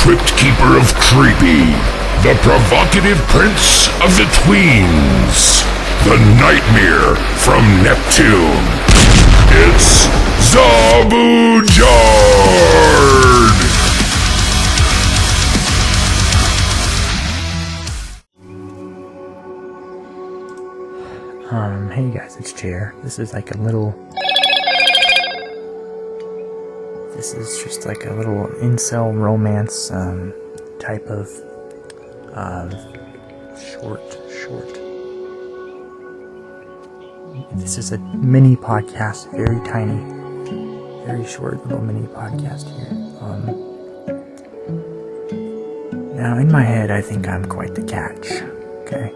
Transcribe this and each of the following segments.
Crypt Keeper of Creepy, the provocative prince of the tweens, the nightmare from Neptune. It's Zabujard! Hey guys, it's Chair. This is like a little... This is just like a little incel romance, type of, short. This is a mini podcast, very tiny, very short little mini podcast here. Now in my head, I think I'm quite the catch, okay?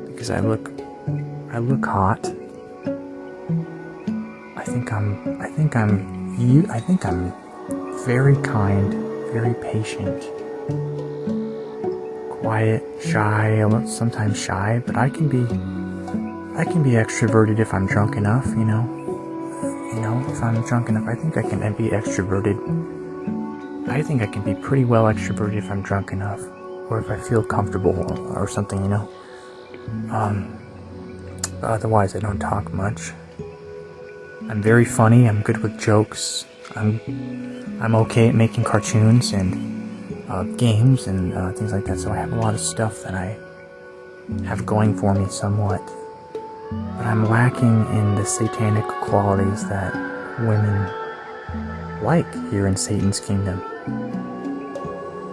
Because I look hot. I think I'm very kind, very patient, quiet, shy, sometimes shy, but I can be extroverted if I'm drunk enough, you know, if I'm drunk enough, I think I can be extroverted. I think I can be pretty well extroverted if I'm drunk enough, or if I feel comfortable or something, you know. Otherwise I don't talk much. I'm very funny, I'm good with jokes, I'm okay at making cartoons and games and things like that, so I have a lot of stuff that I have going for me somewhat. But I'm lacking in the satanic qualities that women like here in Satan's kingdom.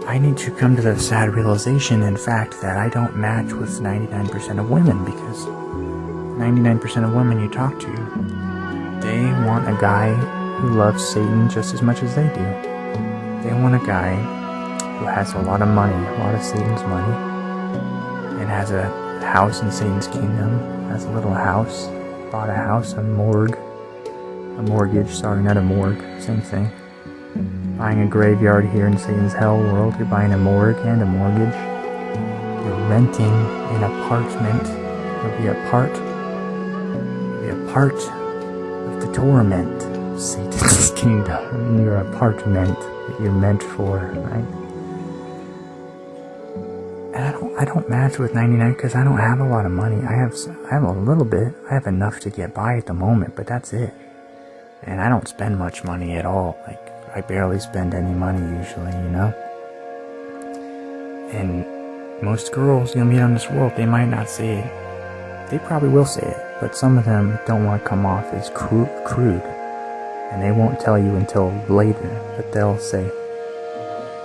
I need to come to the sad realization, in fact, that I don't match with 99% of women, because 99% of women you talk to, they want a guy who loves Satan just as much as they do. They want a guy who has a lot of money, a lot of Satan's money, and has a house in Satan's kingdom, has a little house, bought a house, a mortgage, sorry, not a morgue, same thing. Buying a graveyard here in Satan's hell world, you're buying a morgue and a mortgage. You're renting an apartment, you'll be a part of the torment of Satan's kingdom, in your apartment that you're meant for, right? And I don't match with 99 because I don't have a lot of money. I have a little bit. I have enough to get by at the moment, but that's it. And I don't spend much money at all. Like, I barely spend any money usually, you know? And most girls you'll meet on this world, they might not say it. They probably will say it, but some of them don't want to come off as crude. And they won't tell you until later, but they'll say,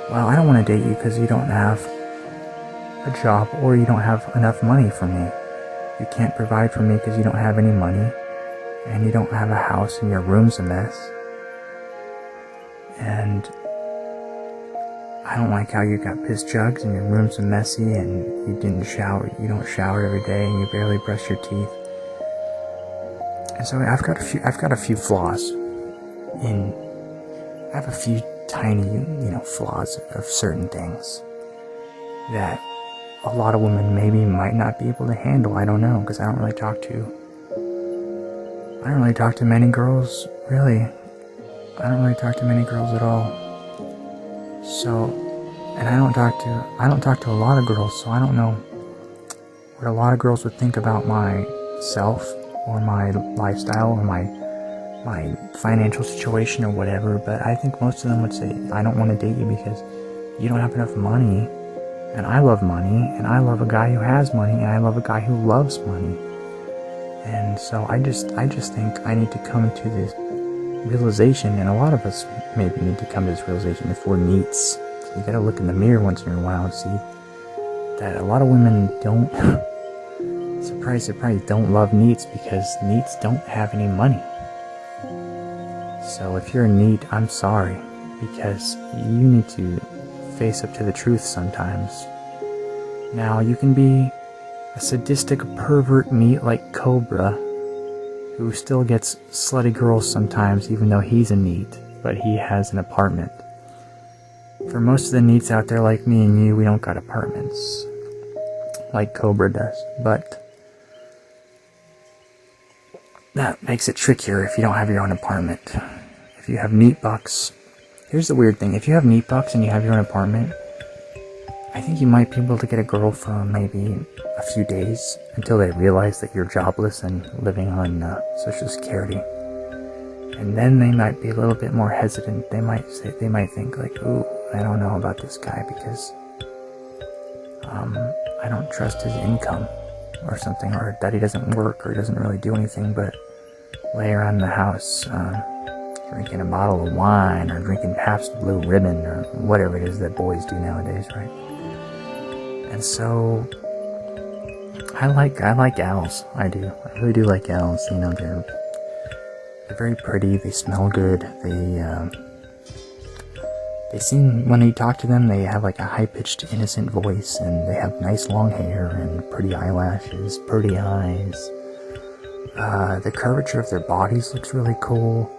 well, I don't want to date you because you don't have a job, or you don't have enough money for me. You can't provide for me because you don't have any money, and you don't have a house, and your room's a mess. And I don't like how you got piss jugs and your room's a messy, and you don't shower every day, and you barely brush your teeth. And so I've got a few flaws I have a few tiny, flaws of certain things that a lot of women maybe might not be able to handle. I don't know, because I don't really talk to many girls, really. I don't really talk to many girls at all. So, and I don't talk to a lot of girls, so I don't know what a lot of girls would think about myself, or my lifestyle, or my financial situation, or whatever, but I think most of them would say, I don't want to date you because you don't have enough money. And I love money, and I love a guy who has money, and I love a guy who loves money. And so I just think I need to come to this realization, and a lot of us maybe need to come to this realization if we're neets. So you gotta look in the mirror once in a while and see that a lot of women don't, surprise, don't love neets, because neets don't have any money. So if you're a neet, I'm sorry, because you need to face up to the truth sometimes. Now, you can be a sadistic pervert neat like Cobra, who still gets slutty girls sometimes, even though he's a neat, but he has an apartment. For most of the neets out there like me and you, we don't got apartments like Cobra does, but that makes it trickier if you don't have your own apartment. If you have neat bucks Here's the weird thing. If you have Neet bucks and you have your own apartment, I think you might be able to get a girl for maybe a few days until they realize that you're jobless and living on Social Security. And then they might be a little bit more hesitant. They might think like, ooh, I don't know about this guy because I don't trust his income or something, or that he doesn't work or doesn't really do anything but lay around the house drinking a bottle of wine or drinking Pabst Blue Ribbon or whatever it is that boys do nowadays, right? And so I like gals. I do. I really do like gals. You know, they're very pretty. They smell good. They seem, when you talk to them, they have like a high-pitched, innocent voice, and they have nice long hair and pretty eyelashes, pretty eyes. The curvature of their bodies looks really cool.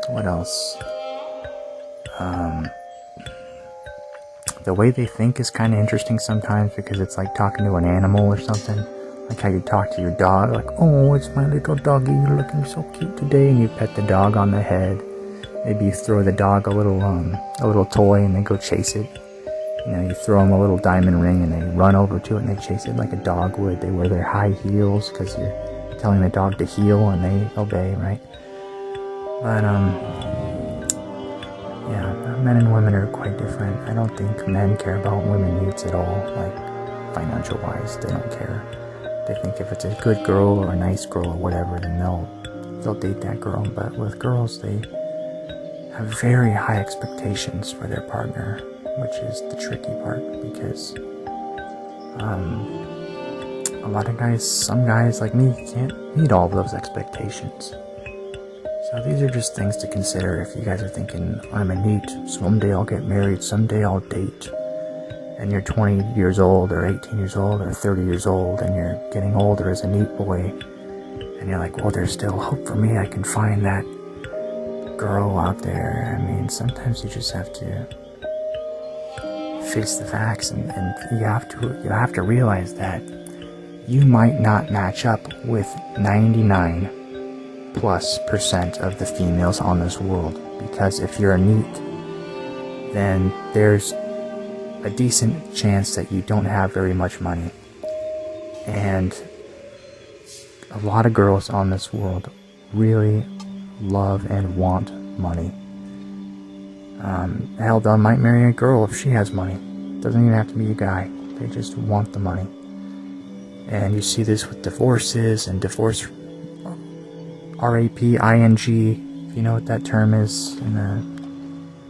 What else? The way they think is kind of interesting sometimes because it's like talking to an animal or something. Like how you talk to your dog, like, oh, it's my little doggy, you're looking so cute today, and you pet the dog on the head. Maybe you throw the dog a little toy and they go chase it. You know, you throw them a little diamond ring and they run over to it and they chase it like a dog would. They wear their high heels because you're telling the dog to heel and they obey, right? But, yeah, men and women are quite different. I don't think men care about women needs at all, like, financial-wise. They don't care. They think if it's a good girl or a nice girl or whatever, then they'll date that girl. But with girls, they have very high expectations for their partner, which is the tricky part, because a lot of guys, some guys like me, can't meet all of those expectations. So these are just things to consider if you guys are thinking, I'm a Neet, someday I'll get married, someday I'll date, and you're 20 years old or 18 years old or 30 years old and you're getting older as a Neet boy, and you're like, well, there's still hope for me, I can find that girl out there. I mean, sometimes you just have to face the facts, and you have to realize that you might not match up with 99+% of the females on this world, because if you're a Neet, then there's a decent chance that you don't have very much money, and a lot of girls on this world really love and want money. Hell, they might marry a girl if she has money. Doesn't even have to be a guy. They just want the money. And you see this with divorces and divorce raping, if you know what that term is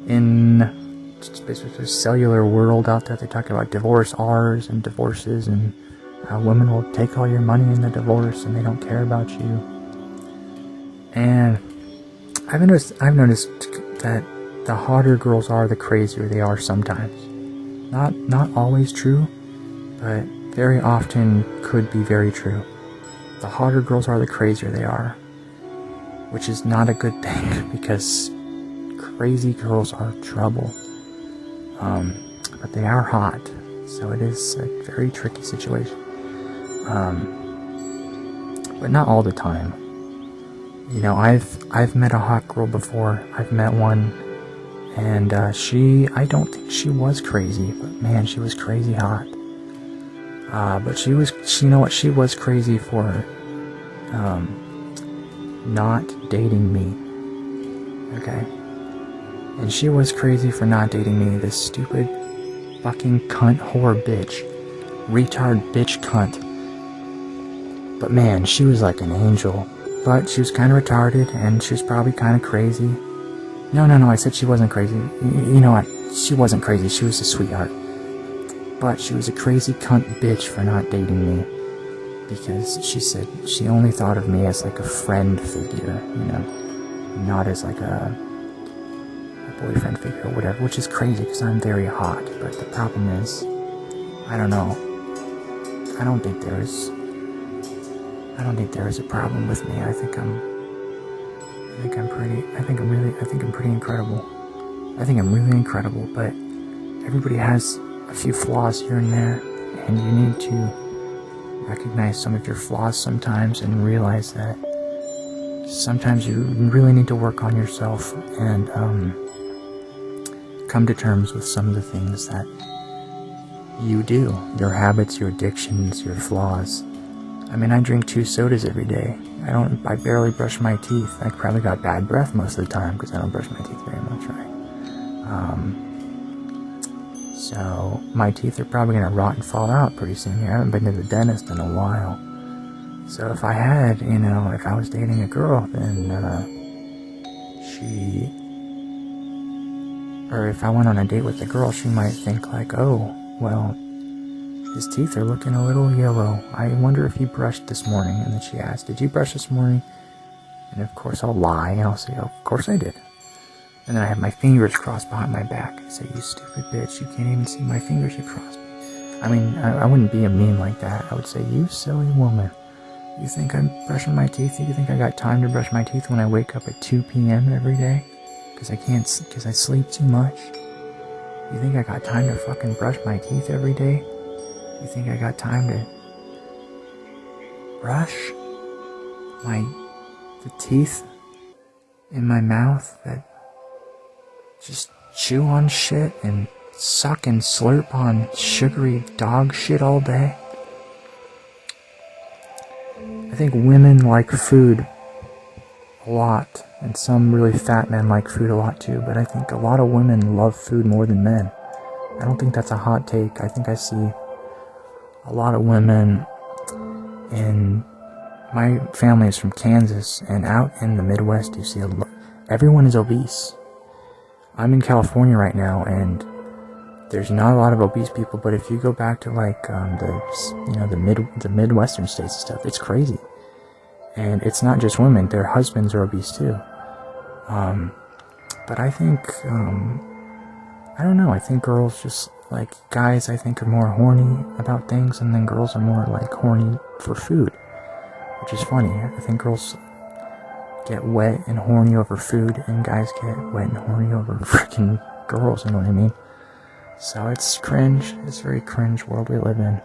in the cellular world out there. They talk about divorce R's and divorces, and how women will take all your money in the divorce and they don't care about you. And I've noticed that the hotter girls are, the crazier they are sometimes. Not always true, but very often could be very true. The hotter girls are, the crazier they are, which is not a good thing, because crazy girls are trouble. But they are hot, so it is a very tricky situation. But not all the time. You know, I've met a hot girl before. I've met one, and I don't think she was crazy, but man, she was crazy hot. But she was crazy for not dating me. Okay? And she was crazy for not dating me, this stupid fucking cunt whore bitch. Retard bitch cunt. But man, she was like an angel. But she was kind of retarded, and she was probably kind of crazy. No, I said she wasn't crazy. You know what? She wasn't crazy. She was a sweetheart. But she was a crazy cunt bitch for not dating me. Because she said she only thought of me as like a friend figure, you know. Not as like a boyfriend figure or whatever. Which is crazy, because I'm very hot. But the problem is, I don't know. I don't think there is a problem with me. I think I'm pretty incredible. I think I'm really incredible, but everybody has a few flaws here and there, and you need to recognize some of your flaws sometimes and realize that sometimes you really need to work on yourself and come to terms with some of the things that you do, your habits, your addictions, your flaws. I mean, I drink 2 sodas every day. I barely brush my teeth. I probably got bad breath most of the time because I don't brush my teeth very much, right? So my teeth are probably gonna rot and fall out pretty soon here. I haven't been to the dentist in a while. So if I had, if I was dating a girl, then or if I went on a date with a girl, she might think like, oh, well, his teeth are looking a little yellow. I wonder if he brushed this morning. And then she asked, did you brush this morning? And of course I'll lie and I'll say, oh, of course I did. And then I have my fingers crossed behind my back. I say, you stupid bitch, you can't even see my fingers, you crossed me. I mean, I wouldn't be a meme like that. I would say, you silly woman. You think I'm brushing my teeth? You think I got time to brush my teeth when I wake up at 2 p.m. every day? Because I sleep too much? You think I got time to fucking brush my teeth every day? You think I got time to brush the teeth in my mouth that just chew on shit and suck and slurp on sugary dog shit all day? I think women like food a lot, and some really fat men like food a lot too, but I think a lot of women love food more than men. I don't think that's a hot take. I think I see a lot of women my family is from Kansas, and out in the Midwest you see everyone is obese. I'm in California right now, and there's not a lot of obese people, but if you go back to like the Midwestern states and stuff, it's crazy. And it's not just women, their husbands are obese too. But I think I don't know, I think girls just like guys, I think, are more horny about things, and then girls are more like horny for food, which is funny. I think girls get wet and horny over food, and guys get wet and horny over freaking girls, you know what I mean? So it's cringe. It's a very cringe world we live in.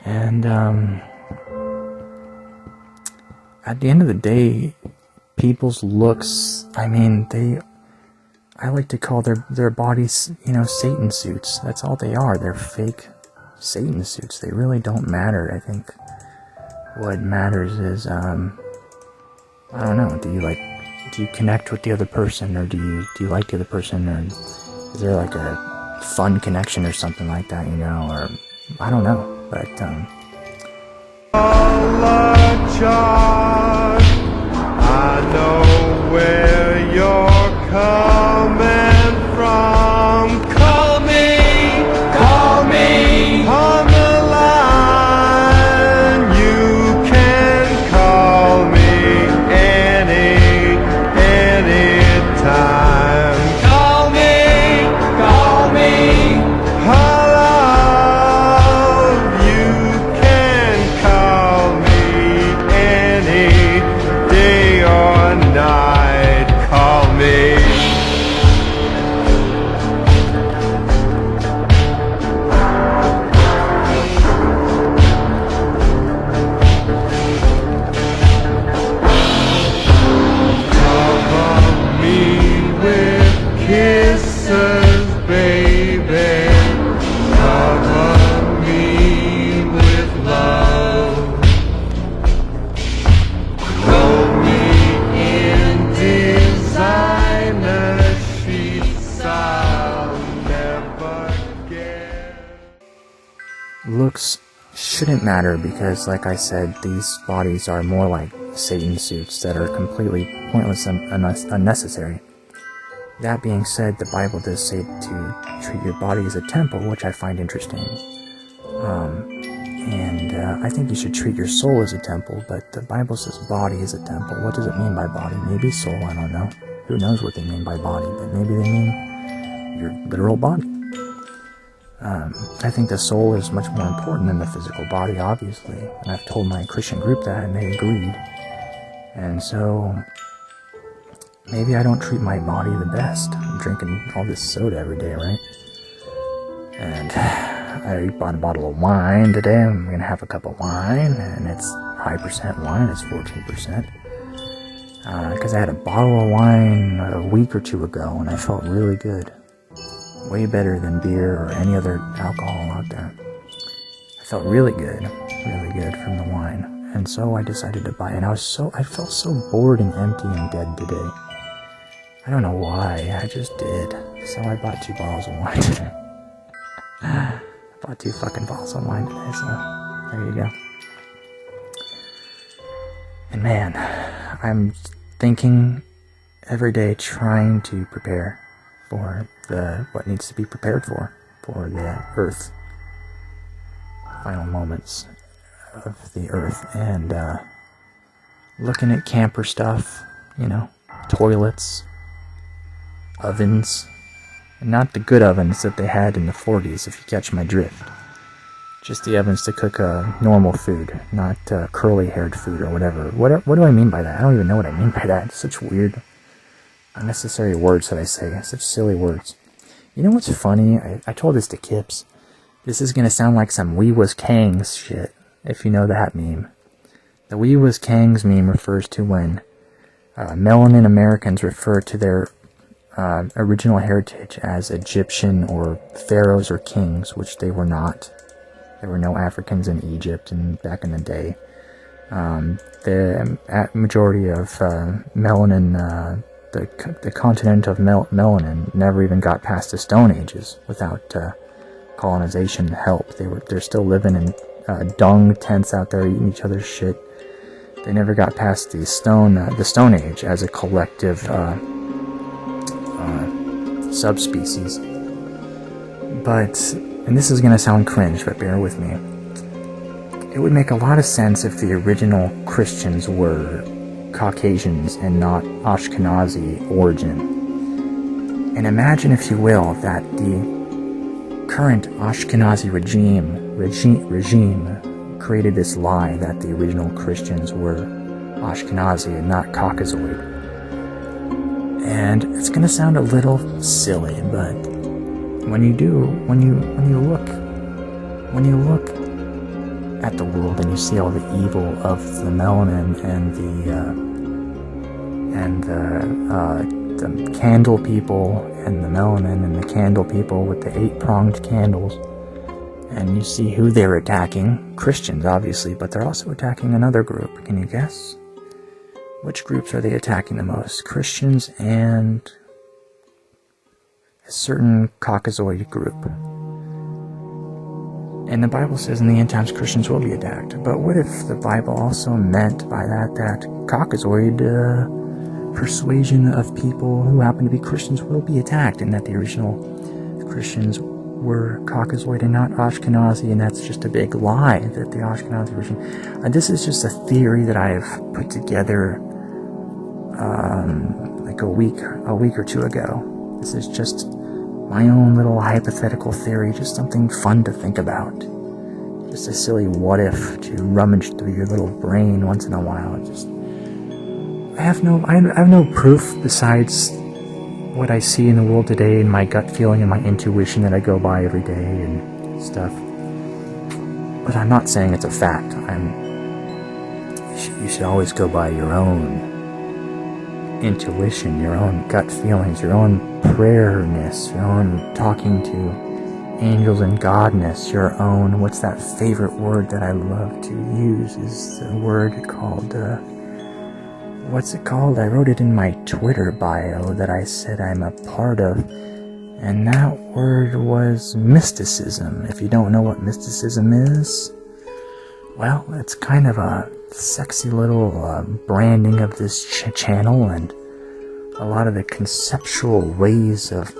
And at the end of the day, people's looks, I mean, I like to call their bodies, Satan suits. That's all they are. They're fake Satan suits. They really don't matter. I think what matters is, I don't know, do you connect with the other person, or do you like the other person, or is there like a fun connection or something like that, or I don't know, but I know where you're coming from. Call me on the line. You can call me anytime. Call me. Hello, you can call me any day or night. Call me. Cover me with kisses, baby. Cover me with love. Roll me in designer sheets I'll never get. looks shouldn't matter, because like I said, these bodies are more like Satan suits that are completely pointless and unnecessary. That being said, the Bible does say to treat your body as a temple, which I find interesting. And I think you should treat your soul as a temple, but the Bible says body is a temple. What does it mean by body? Maybe soul, I don't know. Who knows what they mean by body, but maybe they mean your literal body. I think the soul is much more important than the physical body, obviously. And I've told my Christian group that, and they agreed. And so maybe I don't treat my body the best. I'm drinking all this soda every day, right? And I bought a bottle of wine today. I'm gonna have a cup of wine, and it's high percent wine. It's 14%. because I had a bottle of wine a week or two ago, and I felt really good. Way better than beer or any other alcohol out there. I felt really good from the wine. And so I decided to buy it. And I felt so bored and empty and dead today. I don't know why, I just did. So I bought 2 bottles of wine today. I bought 2 fucking bottles of wine today, so there you go. And man, I'm thinking every day, trying to prepare for what needs to be prepared for the Earth. Final moments of the Earth, and looking at camper stuff, toilets, ovens, and not the good ovens that they had in the 40s, if you catch my drift. Just the ovens to cook normal food, not curly-haired food or whatever. What do I mean by that? I don't even know what I mean by that. It's such weird, unnecessary words that I say. Such silly words. You know what's funny? I told this to Kips. This is going to sound like some We Was Kangz shit, if you know that meme. The We Was Kangz meme refers to when melanin Americans refer to their original heritage as Egyptian or pharaohs or kings, which they were not. There were no Africans in Egypt and back in the day. The majority of melanin, the continent of melanin, never even got past the Stone Ages without colonization help. They're still living in dung tents out there, eating each other's shit. They never got past the Stone Age as a collective subspecies. But, and this is going to sound cringe, but bear with me. It would make a lot of sense if the original Christians were Caucasians and not Ashkenazi origin. And imagine, if you will, that the current Ashkenazi regime created this lie that the original Christians were Ashkenazi and not Caucasoid. And it's going to sound a little silly, but when you look at the world and you see all the evil of the melanin and the candle people and the melanin and the candle people with the 8-pronged candles, and you see who they're attacking, Christians obviously, but they're also attacking another group. Can you guess? Which groups are they attacking the most? Christians and a certain Caucasoid group. And the Bible says in the end times Christians will be attacked. But what if the Bible also meant by that Caucasoid persuasion of people who happen to be Christians will be attacked, and that the original Christians were Caucasoid and not Ashkenazi, and that's just a big lie, that the Ashkenazi version. This is just a theory that I've put together like a week or two ago. This is just my own little hypothetical theory, just something fun to think about. Just a silly what if to rummage through your little brain once in a while. I have no proof besides what I see in the world today and my gut feeling and my intuition that I go by every day and stuff. But I'm not saying it's a fact. You should always go by your own intuition, your own gut feelings, your own prayerness, your own talking to angels and godness, your own, what's that favorite word that I love to use, is the word called, what's it called? I wrote it in my Twitter bio that I said I'm a part of, and that word was mysticism. If you don't know what mysticism is, well, it's kind of a sexy little branding of this channel, and a lot of the conceptual ways of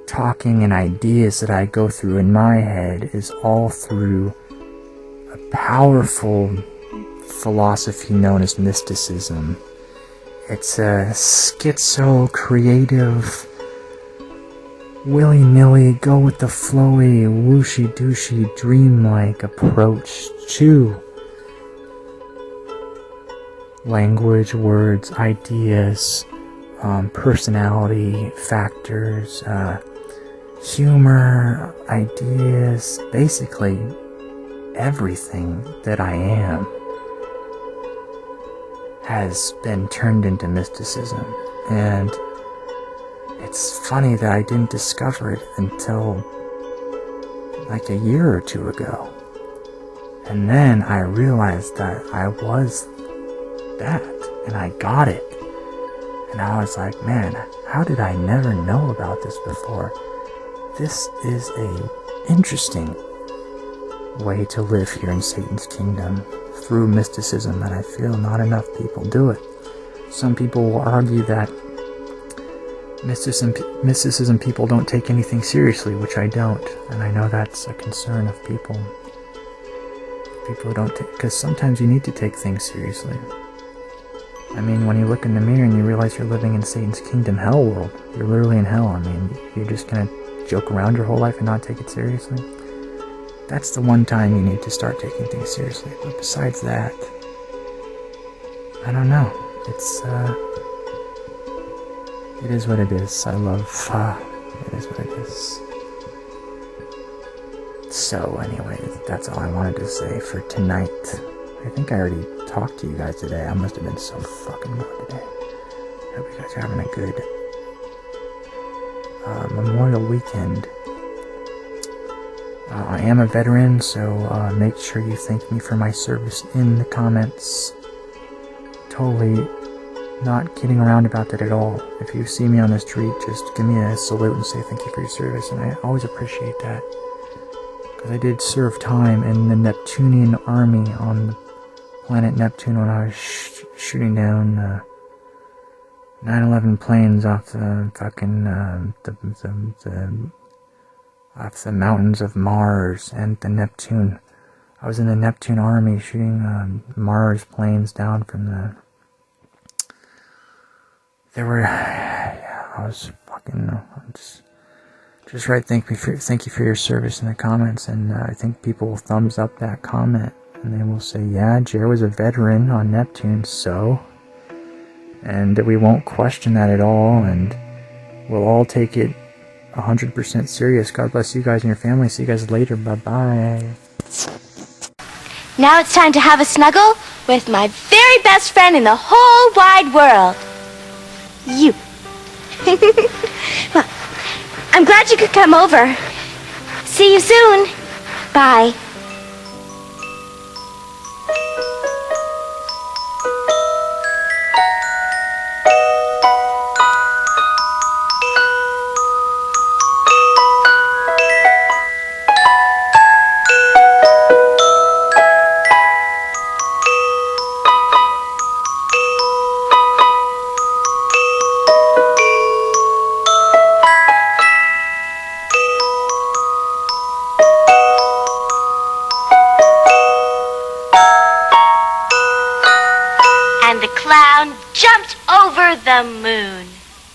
talking and ideas that I go through in my head is all through a powerful philosophy known as mysticism. It's a schizo-creative, willy-nilly, go-with-the-flowy, whooshy-dooshy, dreamlike approach to language, words, ideas, personality factors, humor, ideas, basically everything that I am has been turned into mysticism. And it's funny that I didn't discover it until like a year or two ago. And then I realized that I was that, and I got it. And I was like, man, how did I never know about this before? This is a interesting way to live here in Satan's kingdom through mysticism, and I feel not enough people do it. Some people will argue that mysticism people don't take anything seriously, which I don't, and I know that's a concern of people. People who don't take, because sometimes you need to take things seriously. I mean, when you look in the mirror and you realize you're living in Satan's kingdom, hell world, you're literally in hell. I mean, you're just gonna joke around your whole life and not take it seriously. That's the one time you need to start taking things seriously. But besides that, I don't know. It is what it is. I love, it is what it is. So anyway, that's all I wanted to say for tonight. I think I already talked to you guys today. I must have been so fucking bored today. I hope you guys are having a good Memorial weekend. I am a veteran, so make sure you thank me for my service in the comments. Totally not kidding around about that at all. If you see me on the street, just give me a salute and say thank you for your service, and I always appreciate that. Because I did serve time in the Neptunian army on the planet Neptune when I was shooting down 9/11 planes off the fucking off the mountains of Mars and the Neptune. I was in the Neptune army shooting Mars planes down from the. There were. I was fucking. Just write thank you for your service in the comments, and I think people will thumbs up that comment, and they will say, yeah, Jer was a veteran on Neptune, so, and we won't question that at all, and we'll all take it 100% serious. God bless you guys and your family. See you guys later. Bye-bye. Now it's time to have a snuggle with my very best friend in the whole wide world. You. Well, I'm glad you could come over. See you soon. Bye. And the clown jumped over the moon.